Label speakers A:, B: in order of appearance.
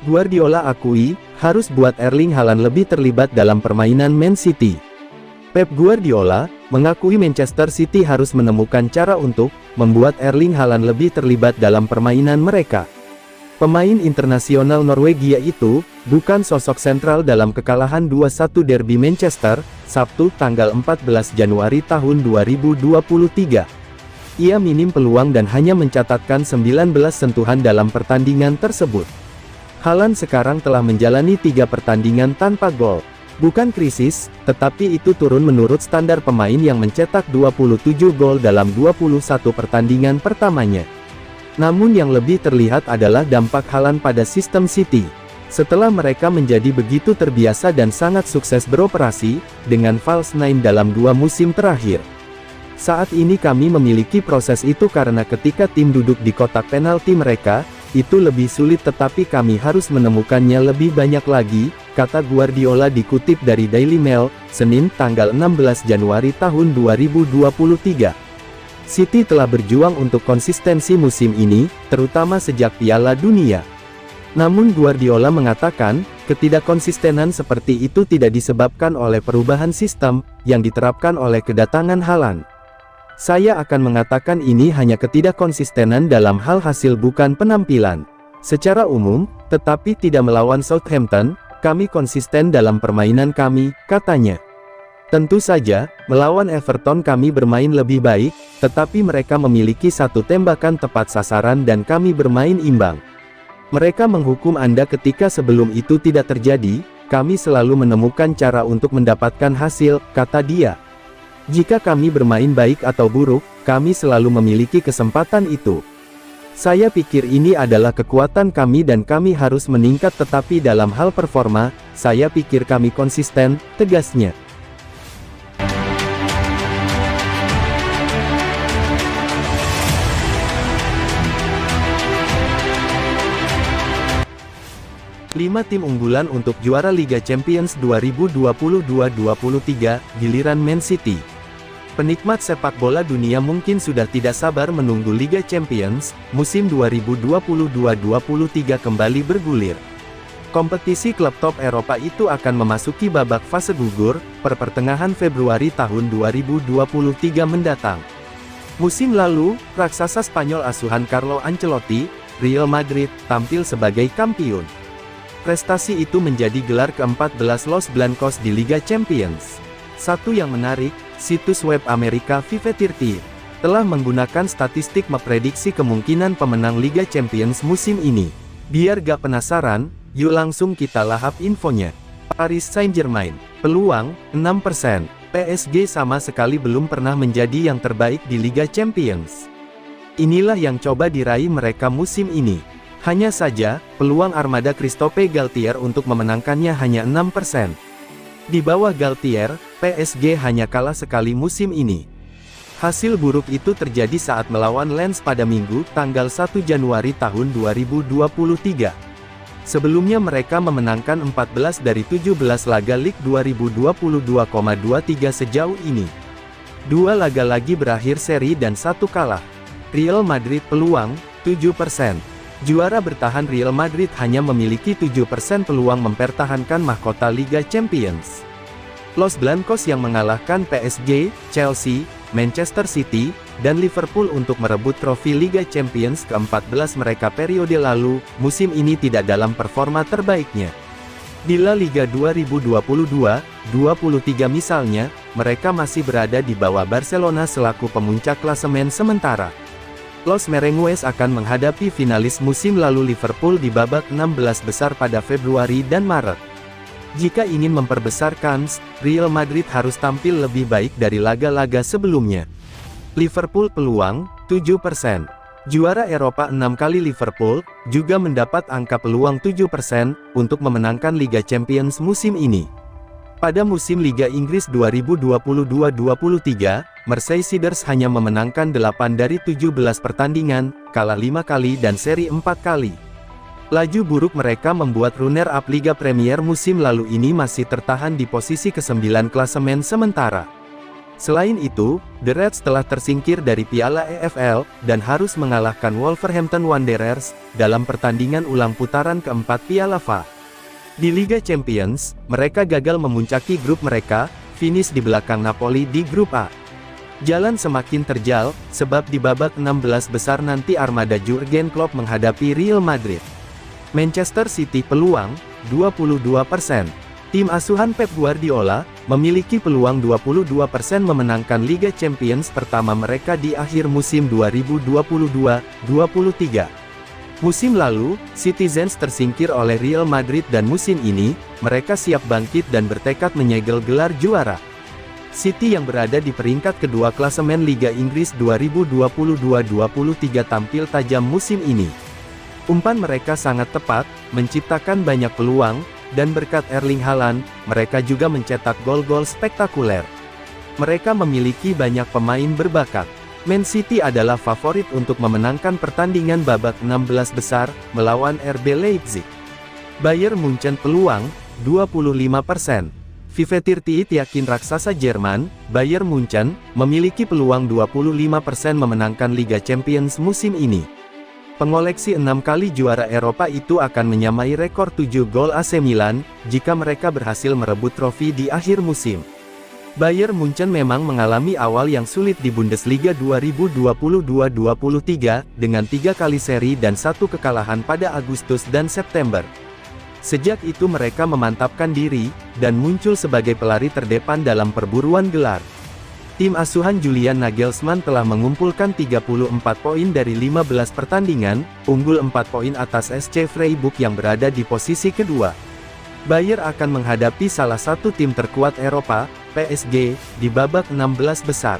A: Guardiola akui, harus buat Erling Haaland lebih terlibat dalam permainan Man City. Pep Guardiola mengakui Manchester City harus menemukan cara untuk membuat Erling Haaland lebih terlibat dalam permainan mereka. Pemain internasional Norwegia itu bukan sosok sentral dalam kekalahan 2-1 derby Manchester, Sabtu tanggal 14 Januari tahun 2023. Ia minim peluang dan hanya mencatatkan 19 sentuhan dalam pertandingan tersebut. Haaland sekarang telah menjalani 3 pertandingan tanpa gol. Bukan krisis, tetapi itu turun menurut standar pemain yang mencetak 27 gol dalam 21 pertandingan pertamanya. Namun yang lebih terlihat adalah dampak Haaland pada sistem City. Setelah mereka menjadi begitu terbiasa dan sangat sukses beroperasi dengan false nine dalam 2 musim terakhir. Saat ini kami memiliki proses itu karena ketika tim duduk di kotak penalti mereka, itu lebih sulit tetapi kami harus menemukannya lebih banyak lagi, kata Guardiola dikutip dari Daily Mail, Senin tanggal 16 Januari tahun 2023. City telah berjuang untuk konsistensi musim ini, terutama sejak Piala Dunia. Namun Guardiola mengatakan, ketidakkonsistenan seperti itu tidak disebabkan oleh perubahan sistem, yang diterapkan oleh kedatangan Haaland. Saya akan mengatakan ini hanya ketidakkonsistenan dalam hal hasil bukan penampilan. Secara umum, tetapi tidak melawan Southampton, kami konsisten dalam permainan kami, katanya. Tentu saja, melawan Everton kami bermain lebih baik, tetapi mereka memiliki 1 tembakan tepat sasaran dan kami bermain imbang. Mereka menghukum Anda ketika sebelum itu tidak terjadi, kami selalu menemukan cara untuk mendapatkan hasil, kata dia. Jika kami bermain baik atau buruk, kami selalu memiliki kesempatan itu. Saya pikir ini adalah kekuatan kami dan kami harus meningkat tetapi dalam hal performa, saya pikir kami konsisten, tegasnya. Lima tim unggulan untuk juara Liga Champions 2022-23, giliran Man City. Penikmat sepak bola dunia mungkin sudah tidak sabar menunggu Liga Champions, musim 2022-23 kembali bergulir. Kompetisi klub top Eropa itu akan memasuki babak fase gugur, per pertengahan Februari tahun 2023 mendatang. Musim lalu, raksasa Spanyol asuhan Carlo Ancelotti, Real Madrid, tampil sebagai kampiun. Prestasi itu menjadi gelar ke-14 Los Blancos di Liga Champions. Satu yang menarik, situs web Amerika Vive30 telah menggunakan statistik memprediksi kemungkinan pemenang Liga Champions musim ini. Biar gak penasaran, yuk langsung kita lahap infonya. Paris Saint-Germain, peluang, 6%. PSG sama sekali belum pernah menjadi yang terbaik di Liga Champions. Inilah yang coba diraih mereka musim ini. Hanya saja, peluang armada Christophe Galtier untuk memenangkannya hanya 6%. Di bawah Galtier, PSG hanya kalah sekali musim ini. Hasil buruk itu terjadi saat melawan Lens pada Minggu, tanggal 1 Januari tahun 2023. Sebelumnya mereka memenangkan 14 dari 17 laga Ligue 2022,23 sejauh ini. 2 laga lagi berakhir seri dan 1 kalah. Real Madrid peluang, 7%. Juara bertahan Real Madrid hanya memiliki 7% peluang mempertahankan mahkota Liga Champions. Los Blancos yang mengalahkan PSG, Chelsea, Manchester City, dan Liverpool untuk merebut trofi Liga Champions ke-14 mereka periode lalu, musim ini tidak dalam performa terbaiknya. Di La Liga 2022-23 misalnya, mereka masih berada di bawah Barcelona selaku pemuncak klasemen sementara. Los Merengues akan menghadapi finalis musim lalu Liverpool di babak 16 besar pada Februari dan Maret. Jika ingin memperbesar kans, Real Madrid harus tampil lebih baik dari laga-laga sebelumnya. Liverpool peluang, 7%. Juara Eropa 6 kali Liverpool, juga mendapat angka peluang 7%, untuk memenangkan Liga Champions musim ini. Pada musim Liga Inggris 2022-23, Merseyside hanya memenangkan 8 dari 17 pertandingan, kalah 5 kali dan seri 4 kali. Laju buruk mereka membuat runner-up Liga Premier musim lalu ini masih tertahan di posisi ke-9 klasemen sementara. Selain itu, The Reds telah tersingkir dari Piala EFL, dan harus mengalahkan Wolverhampton Wanderers, dalam pertandingan ulang putaran keempat Piala FA. Di Liga Champions, mereka gagal memuncaki grup mereka, finish di belakang Napoli di grup A. Jalan semakin terjal, sebab di babak 16 besar nanti armada Jurgen Klopp menghadapi Real Madrid. Manchester City peluang, 22%. Tim asuhan Pep Guardiola, memiliki peluang 22% memenangkan Liga Champions pertama mereka di akhir musim 2022-23. Musim lalu, Citizens tersingkir oleh Real Madrid dan musim ini, mereka siap bangkit dan bertekad menyegel gelar juara. City yang berada di peringkat kedua klasemen Liga Inggris 2022-23 tampil tajam musim ini. Umpan mereka sangat tepat, menciptakan banyak peluang, dan berkat Erling Haaland, mereka juga mencetak gol-gol spektakuler. Mereka memiliki banyak pemain berbakat. Man City adalah favorit untuk memenangkan pertandingan babak 16 besar, melawan RB Leipzig. Bayern Munchen peluang, 25%. Vivetirtiit yakin raksasa Jerman, Bayern Munchen, memiliki peluang 25% memenangkan Liga Champions musim ini. Pengoleksi 6 kali juara Eropa itu akan menyamai rekor 7 gol AC Milan, jika mereka berhasil merebut trofi di akhir musim. Bayern Munchen memang mengalami awal yang sulit di Bundesliga 2022-23, dengan 3 kali seri dan 1 kekalahan pada Agustus dan September. Sejak itu mereka memantapkan diri, dan muncul sebagai pelari terdepan dalam perburuan gelar. Tim asuhan Julian Nagelsmann telah mengumpulkan 34 poin dari 15 pertandingan, unggul 4 poin atas SC Freiburg yang berada di posisi kedua. Bayern akan menghadapi salah satu tim terkuat Eropa, PSG, di babak 16 besar.